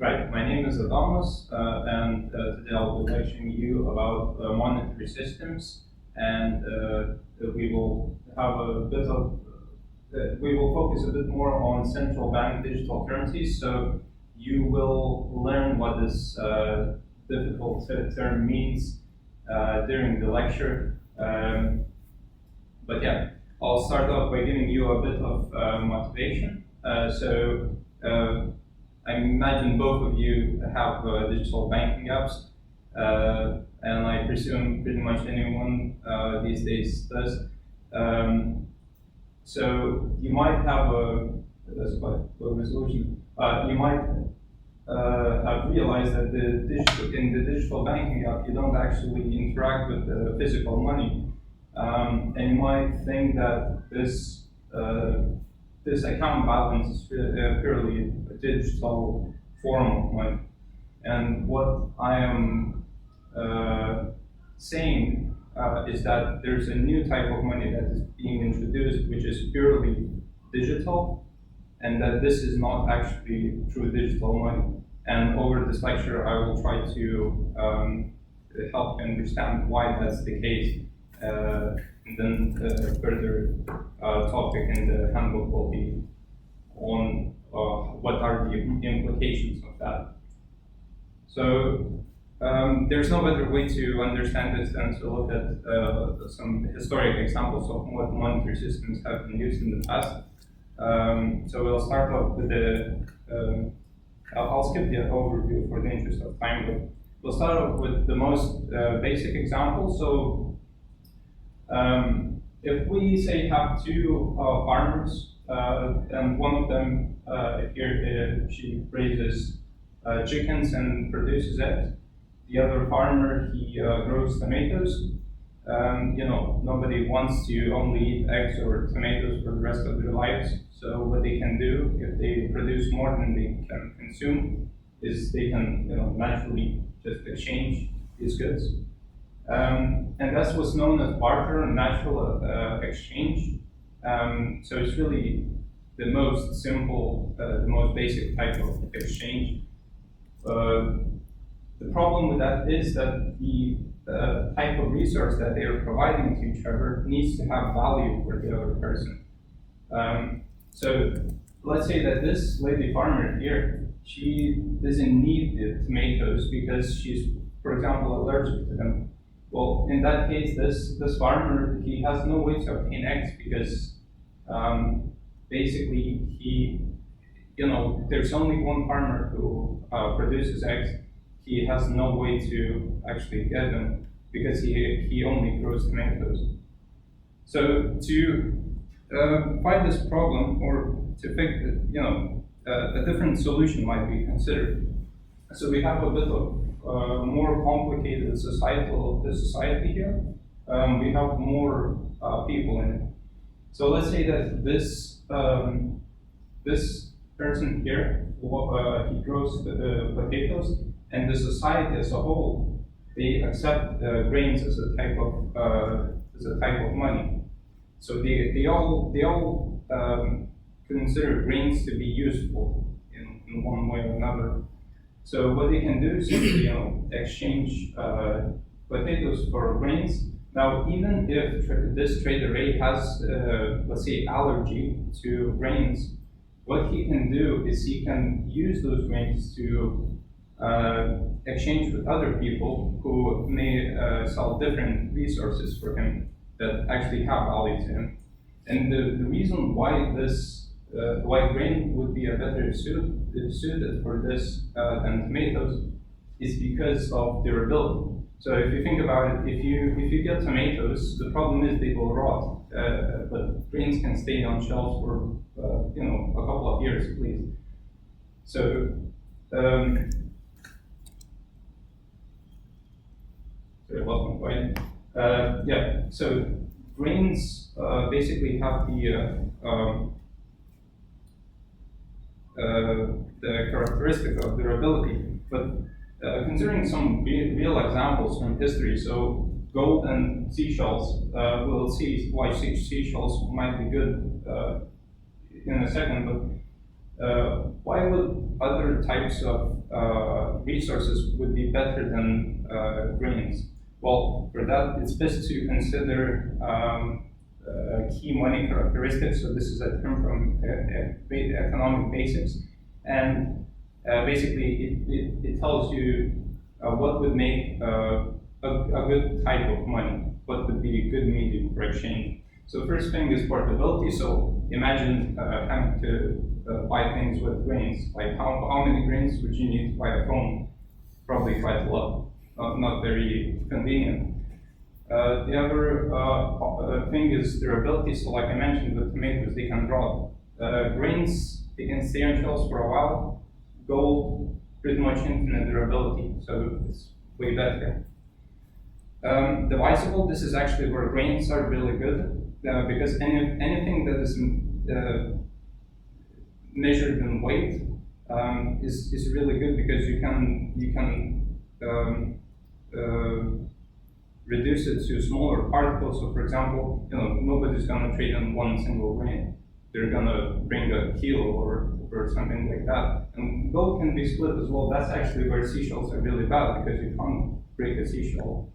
Right, my name is Adamus, and today I'll be lecturing you about monetary systems, and we will have a bit of, we will focus a bit more on central bank digital currencies, so you will learn what this difficult term means during the lecture. But yeah, I'll start off by giving you a bit of motivation. I imagine both of you have digital banking apps, and I presume pretty much anyone these days does. So you might have that's quite low resolution. You might have realized that in the digital banking app, you don't actually interact with the physical money, and you might think that this account balance is purely a digital form of money. And what I am saying is that there's a new type of money that is being introduced, which is purely digital, and that this is not actually true digital money. And over this lecture, I will try to help you understand why that's the case. And then further topic in the handbook will be on what are the implications of that. So there's no better way to understand this than to look at some historic examples of what monetary systems have been used in the past. So we'll start off with I'll skip the overview for the interest of time, but we'll start off with the most basic example. So if we say have two farmers, and one of them here she raises chickens and produces eggs. The other farmer, he grows tomatoes. Nobody wants to only eat eggs or tomatoes for the rest of their lives. So what they can do, if they produce more than they can consume, is they can naturally just exchange these goods. And that's what's known as barter and natural exchange. So it's really the most simple, the most basic type of exchange. The problem with that is that the type of resource that they are providing to each other needs to have value for the other person. So let's say that this lady farmer here, she doesn't need the tomatoes because she's, for example, allergic to them. Well, in that case, this farmer, he has no way to obtain eggs because basically there's only one farmer who produces eggs. He has no way to actually get them because he only grows tomatoes. So to fight this problem, or to fix it, a different solution might be considered. So we have a bit of more complicated society here. We have more people in it. So let's say that this person here, he grows the potatoes, and the society as a whole, they accept grains as a type of money. So they all consider grains to be useful in one way or another. So what they can do is simply exchange potatoes for grains. Now, even if this trader A has, let's say, allergy to grains, what he can do is he can use those grains to exchange with other people who may sell different resources for him that actually have value to him. And the reason why why grain would be a better suited for this than tomatoes is because of durability. So if you think about it, if you get tomatoes, the problem is they will rot, but grains can stay on shelves for a couple of years at least. So sorry, I lost my point. Yeah. So grains basically have the characteristic of durability, but considering some real examples from history, so gold and seashells, we'll see why seashells might be good in a second, but why would other types of resources would be better than grains? Well, for that, it's best to consider key money characteristics. So this is a term from economic basics, and basically it tells you what would make a good type of money, what would be a good medium for exchange. So first thing is portability. So imagine having to buy things with grains. Like how many grains would you need to buy a phone? Probably quite a lot. Not very convenient. The other thing is durability. So like I mentioned, with tomatoes, they can rot. Grains, they can stay on shelves for a while. Gold, pretty much infinite durability, so it's way better. Divisible, this is actually where grains are really good, because anything that is measured in weight is really good, because you can reduce it to smaller particles. So for example, nobody's gonna trade on one single grain. They're gonna bring a kilo or something like that. And gold can be split as well. That's actually where seashells are really bad, because you can't break a seashell.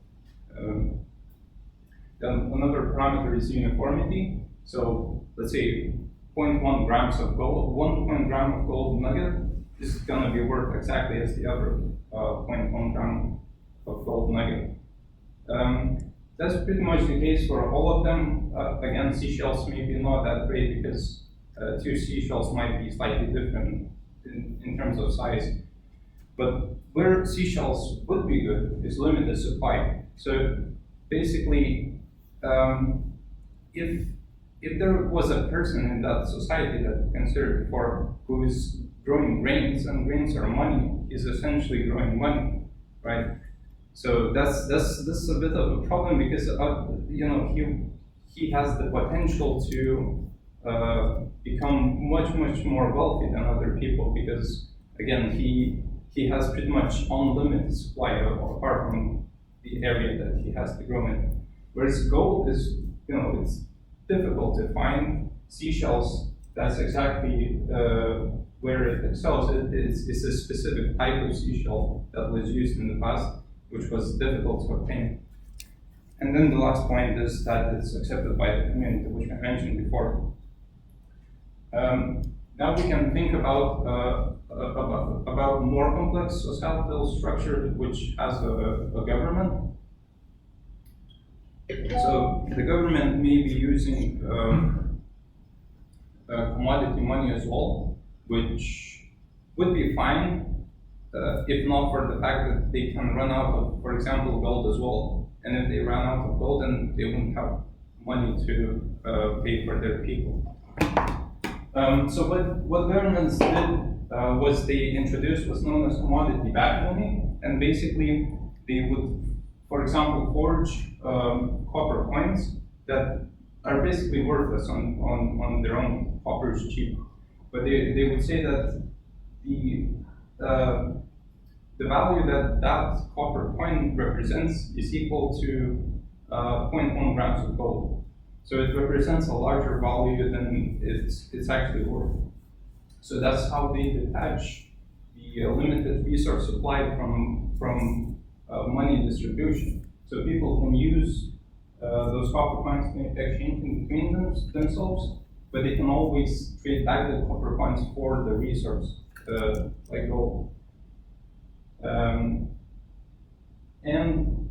Then another parameter is uniformity. So let's say 0.1 grams of gold, 1 gram of gold nugget is gonna be worth exactly as the other 0.1 gram of gold nugget. That's pretty much the case for all of them. Again, seashells may be not that great, because two seashells might be slightly different in terms of size. But where seashells would be good is limited supply. So basically, if there was a person in that society that considered before who is growing grains, and grains are money, is essentially growing money, right? So that's a bit of a problem, because he has the potential to become much more wealthy than other people, because again he has pretty much unlimited supply apart from the area that he has to grow in. Whereas gold is, it's difficult to find. Seashells, that's exactly where it excels. It's a specific type of seashell that was used in the past, which was difficult to obtain. And then the last point is that it's accepted by the community, which I mentioned before. Now we can think about more complex societal structure, which has a government. So the government may be using commodity money as well, which would be fine, if not for the fact that they can run out of, for example, gold as well. And if they run out of gold, then they wouldn't have money to pay for their people. So what governments did was they introduced what's known as commodity-backed money, and basically they would, for example, forge copper coins that are basically worthless on their own. Copper is cheap, but they would say that the value that copper coin represents is equal to 0.1 grams of gold. So it represents a larger value than it's actually worth. So that's how they detach the limited resource supply from money distribution. So people can use those copper coins to exchange in between themselves, but they can always trade back the copper coins for the resource, like gold. And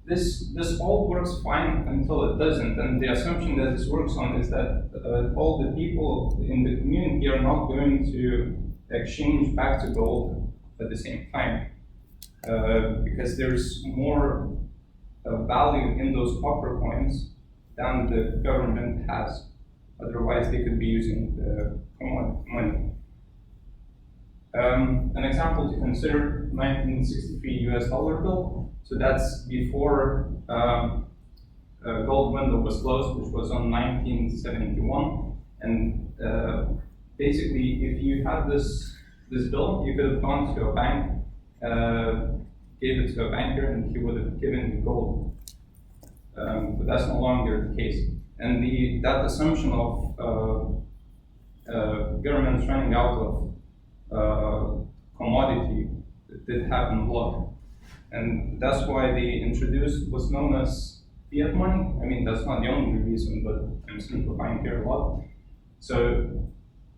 this all works fine until it doesn't. And the assumption that this works on is that all the people in the community are not going to exchange back to gold at the same time, because there's more value in those copper coins than the government has. Otherwise, they could be using the commodity money. An example to consider: 1963 US dollar bill. So that's before gold window was closed, which was on 1971. And basically, if you had this bill, you could have gone to a bank, gave it to a banker, and he would have given you gold. But that's no longer the case. And that assumption of governments running out of commodity, it did happen a lot. And that's why they introduced what's known as fiat money. I mean, that's not the only reason, but I'm simplifying here a lot. So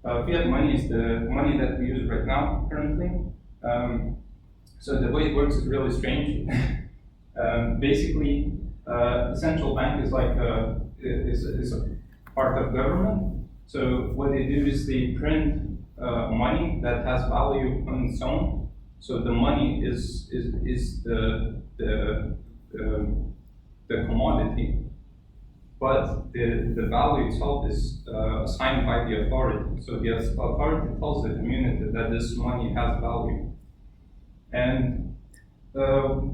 fiat money is the money that we use right now, currently. So the way it works is really strange. Basically, the central bank is like is a part of government. So what they do is they print money that has value on its own. So the money is the commodity, but the value itself is assigned by the authority. So the authority tells the community that this money has value. And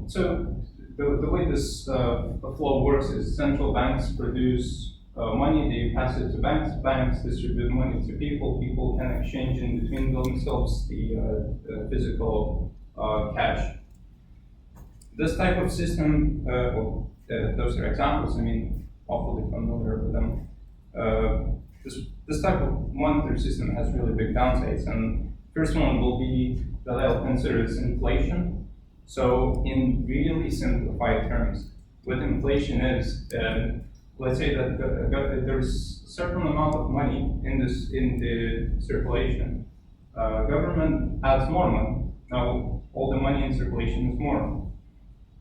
so the way this flow works is central banks produce money, they pass it to banks, banks distribute money to people, people can exchange in between themselves the physical cash. This type of system, those are examples, I mean, awfully familiar with them. This type of monetary system has really big downsides, and first one will be that I'll consider is inflation. So in really simplified terms, what inflation is, let's say that there's a certain amount of money in the circulation. Government adds more money. Now all the money in circulation is more.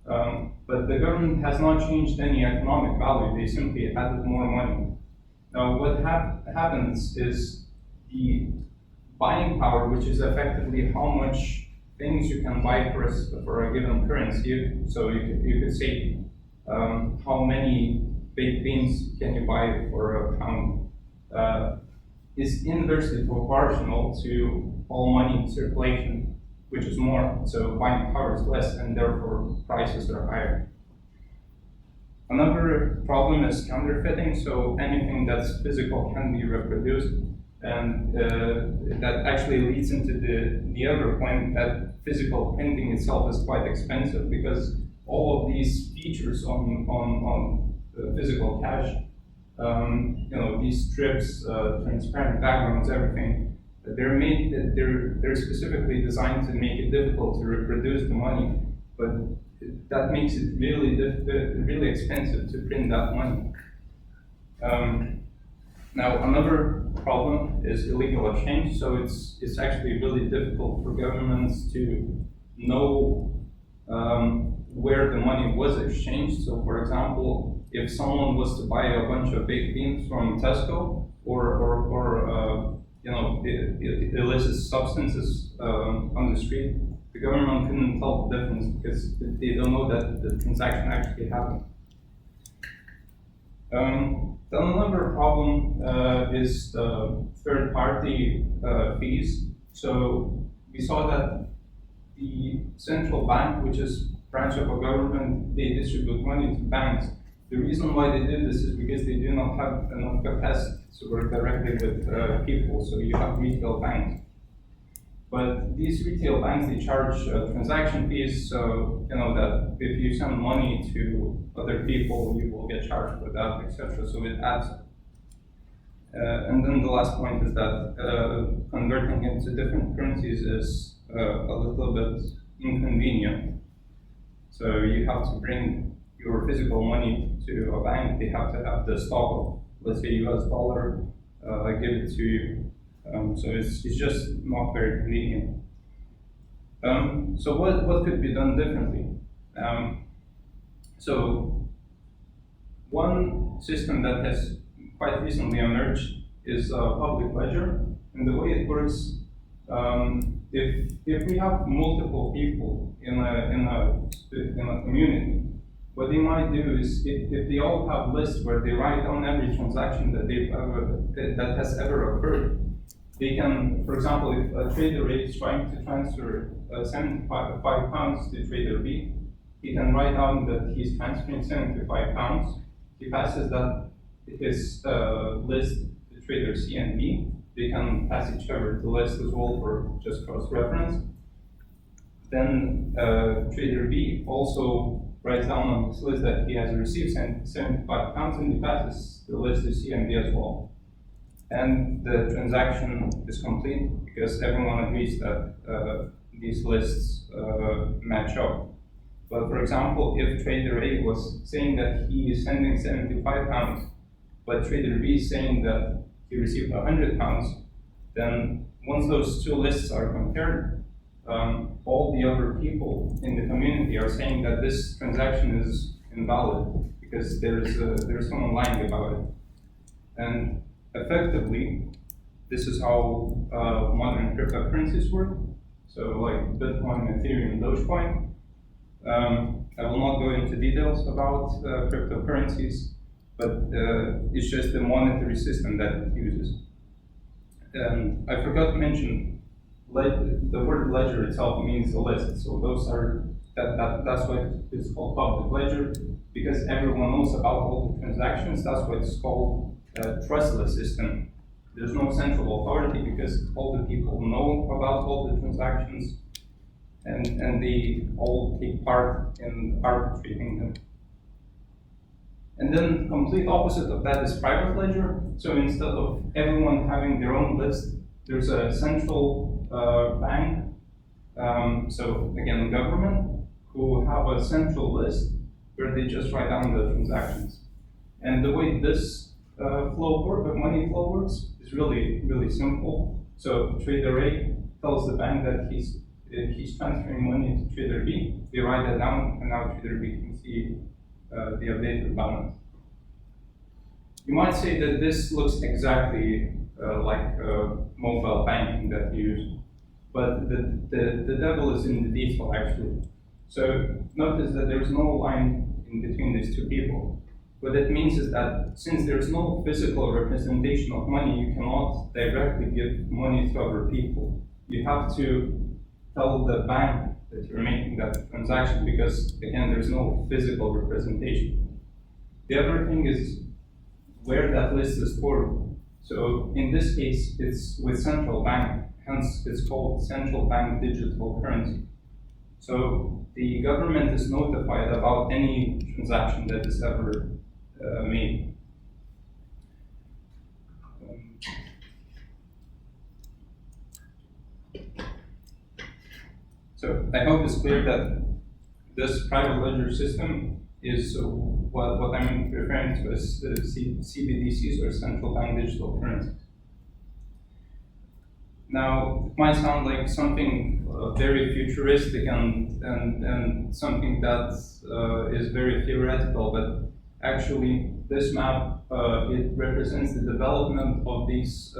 But the government has not changed any economic value, they simply added more money. Now what happens is the buying power, which is effectively how much things you can buy for a given currency. So you could say how many baked beans can you buy for a pound, is inversely proportional to all money in circulation, which is more. So buying power is less, and therefore prices are higher. Another problem is counterfeiting. So anything that's physical can be reproduced, and that actually leads into the other point that physical printing itself is quite expensive, because all of these features on physical cash, these strips, transparent backgrounds, everything, they're specifically designed to make it difficult to reproduce the money, but that makes it really expensive to print that money. Now another problem is illegal exchange. So it's actually really difficult for governments to know where the money was exchanged. So for example, if someone was to buy a bunch of baked beans from Tesco or illicit substances on the street, the government couldn't tell the difference because they don't know that the transaction actually happened. Then another problem is third-party fees. So we saw that the central bank, which is branch of a government, they distribute money to banks. The reason why they did this is because they do not have enough capacity to work directly with people. So you have retail banks. But these retail banks, they charge transaction fees, so that if you send money to other people, you will get charged for that, etc. So it adds. And then the last point is that converting into different currencies is a little bit inconvenient. So you have to bring your physical money to a bank. They have to have the stock of, let's say, US dollar, give it to you. So it's just not very convenient. So what could be done differently? So one system that has quite recently emerged is public ledger, and the way it works, if we have multiple people in a community, what they might do is if they all have lists where they write down every transaction that has ever occurred. They can, for example, if a trader A is trying to transfer 75 pounds to trader B, he can write down that he's transferring 75 pounds. He passes his list to trader C and B. They can pass each other the list as well for just cross-reference. Then trader B also writes down on his list that he has received 75 pounds, and he passes the list to C and B as well. and the transaction is complete because everyone agrees that these lists match up. But for example, if trader A was saying that he is sending 75 pounds, but trader B is saying that he received 100 pounds, then once those two lists are compared, all the other people in the community are saying that this transaction is invalid because there's someone lying about it. And effectively, this is how modern cryptocurrencies work. So like Bitcoin, Ethereum, Dogecoin. I will not go into details about cryptocurrencies, but it's just the monetary system that it uses. I forgot to mention, the word ledger itself means a list. So those are that's why it's called public ledger, because everyone knows about all the transactions. That's why it's called a trustless system. There's no central authority because all the people know about all the transactions, and they all take part in arbitrating them. And then complete opposite of that is private ledger. So instead of everyone having their own list, there's a central bank, so again, the government, who have a central list where they just write down the transactions. And the way this money flow works is really, really simple. So trader A tells the bank that he's transferring money to trader B. They write that down, and now trader B can see the updated balance. You might say that this looks exactly like mobile banking that you use, but the devil is in the detail actually. So notice that there's no line in between these two people. What it means is that since there's no physical representation of money, you cannot directly give money to other people. You have to tell the bank that you're making that transaction because, again, there's no physical representation. The other thing is where that list is stored. So in this case, it's with central bank, hence it's called central bank digital currency. So the government is notified about any transaction that is ever made. So I hope it's clear that this private ledger system is what I'm referring to as CBDCs, or central bank digital currencies. Now, it might sound like something very futuristic and something that is very theoretical, but actually, this map it represents the development of these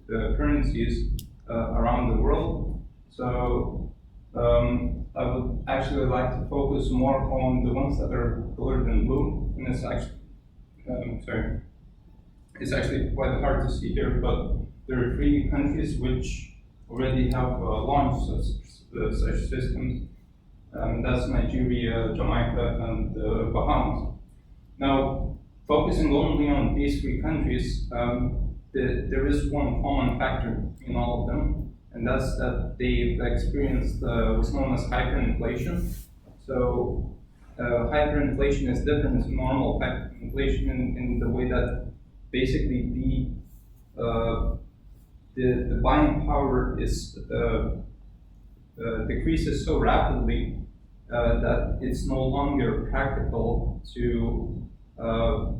currencies around the world. So I would actually like to focus more on the ones that are colored in blue, and it's actually it's actually quite hard to see here, but there are 3 countries which already have launched such systems. That's Nigeria, Jamaica, and the Bahamas. Now, focusing only on these 3 countries, there is one common factor in all of them, and that's that they've experienced what's known as hyperinflation. So, hyperinflation is different to normal inflation in the way that basically the buying power is decreases so rapidly that it's no longer practical to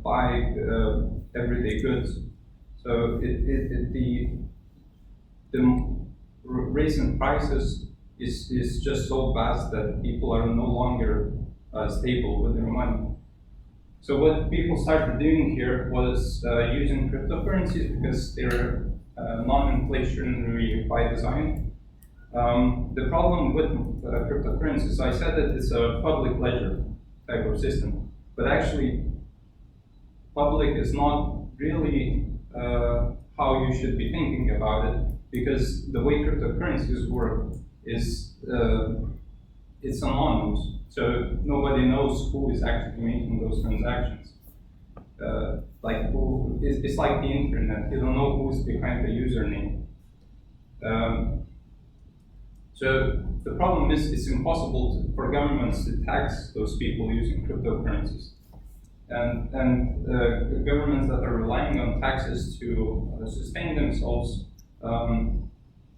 buy everyday goods. So the raise in prices is just so vast that people are no longer stable with their money. So what people started doing here was using cryptocurrencies because they're non-inflationary by design. The problem with cryptocurrencies, I said that it's a public ledger type of system, but actually public is not really how you should be thinking about it, because the way cryptocurrencies work is it's anonymous. So nobody knows who is actually making those transactions. It's like the internet. You don't know who's behind the username. So the problem is it's impossible for governments to tax those people using cryptocurrencies. and governments that are relying on taxes to sustain themselves,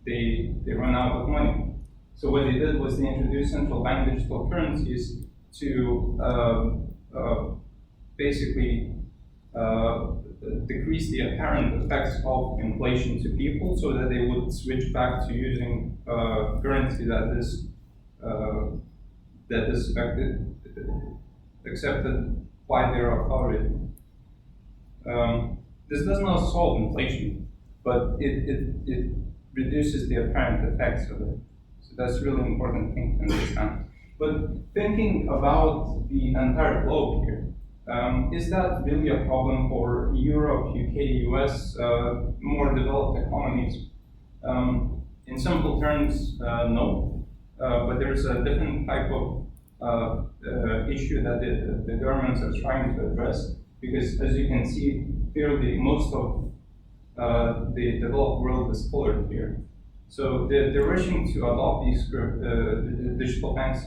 they run out of money. So what they did was they introduced central bank digital currencies to basically decrease the apparent effects of inflation to people, so that they would switch back to using currency that is accepted by their authority. This does not solve inflation, but it reduces the apparent effects of it. So that's a really important thing to understand. But thinking about the entire globe here, is that really a problem for Europe, UK, US, more developed economies? In simple terms, no. But there's a different type of issue that the governments are trying to address, because as you can see clearly, most of the developed world is colored here. So they're rushing to adopt these digital banks,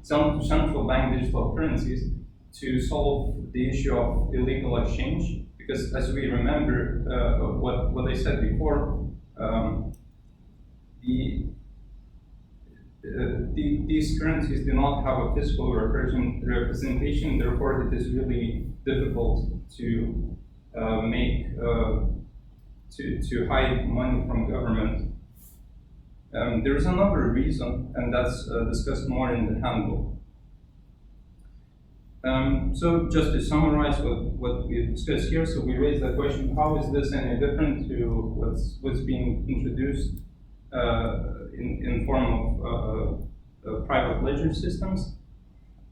central bank digital currencies, to solve the issue of illegal exchange. Because as we remember what I said before, these currencies do not have a physical representation, therefore it is really difficult to to hide money from government. There is another reason, and that's discussed more in the handbook. So just to summarize what we discussed here, so we raised the question, how is this any different to what's being introduced in form of private ledger systems?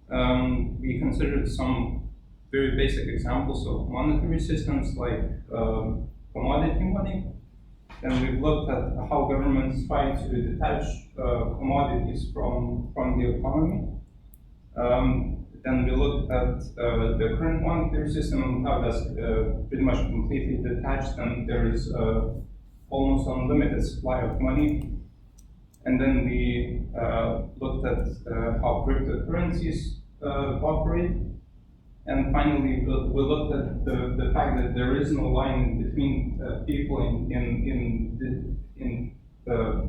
We considered some very basic examples of monetary systems like commodity money, and we've looked at how governments try to detach commodities from the economy. Then we looked at the current monetary system and how that's pretty much completely detached, and there is almost unlimited supply of money. And then we looked at how cryptocurrencies operate. And finally, we looked at the fact that there is no line between people in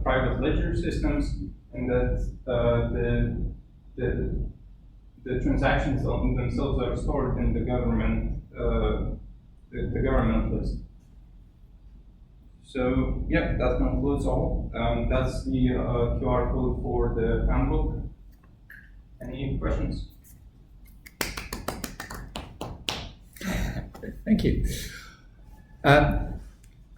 private ledger systems, and that the transactions themselves are stored in the government list. So yeah, that concludes all. That's the QR code for the handbook. Any questions? Thank you. I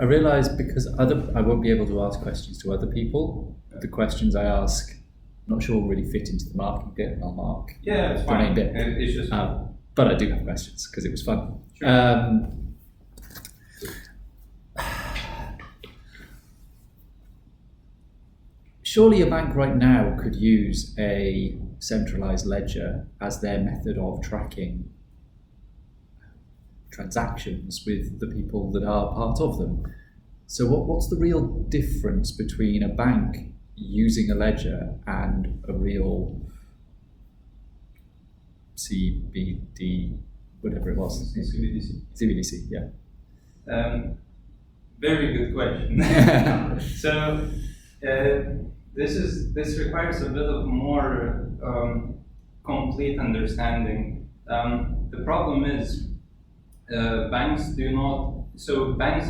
realise because I won't be able to ask questions to other people. The questions I ask, I'm not sure really fit into the marking bit. I'll mark. Yeah, it's the fine. main bit. It's just. But I do have questions because it was fun. Sure. Surely a bank right now could use a centralised ledger as their method of tracking transactions with the people that are part of them. So what's the real difference between a bank using a ledger and a real CBD, whatever it was? CBDC, yeah. Very good question. So this requires a bit of more complete understanding. The problem is banks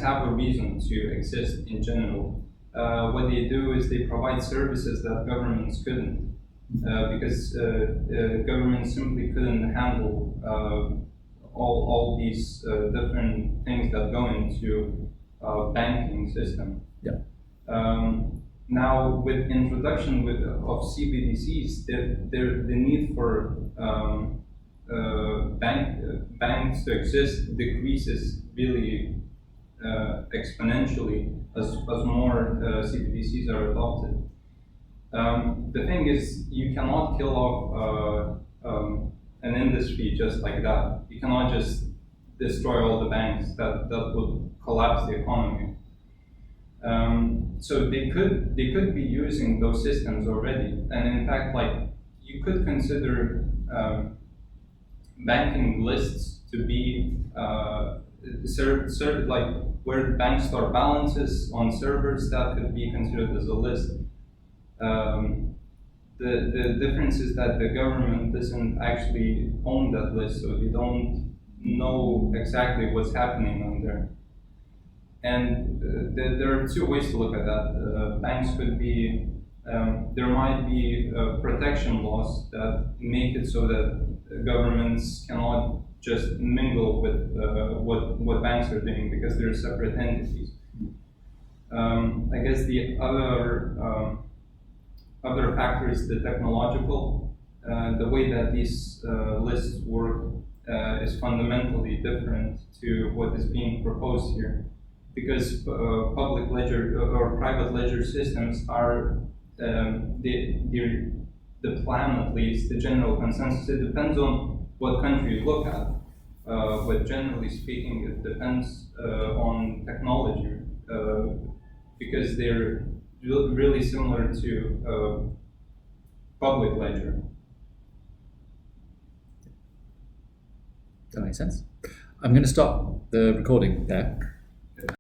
have a reason to exist in general. What they do is they provide services that governments couldn't, because governments simply couldn't handle all these different things that go into banking system. Yeah. Now, with introduction of CBDCs, the need for banks to exist decreases really exponentially as more CBDCs are adopted. The thing is, you cannot kill off an industry just like that. You cannot just destroy all the banks. That would collapse the economy. So they could be using those systems already, and in fact, like, you could consider banking lists to be served like where banks store balances on servers, that could be considered as a list. The difference is that the government doesn't actually own that list, so they don't know exactly what's happening on there. And there are two ways to look at that. Banks could be, there might be protection laws that make it so that governments cannot just mingle with what banks are doing because they're separate entities. I guess the other factor is the technological. The way that these lists work is fundamentally different to what is being proposed here. Because public ledger or private ledger systems are the plan, at least, the general consensus. It depends on what country you look at. But generally speaking, it depends on technology because they're really similar to public ledger. That makes sense. I'm going to stop the recording there.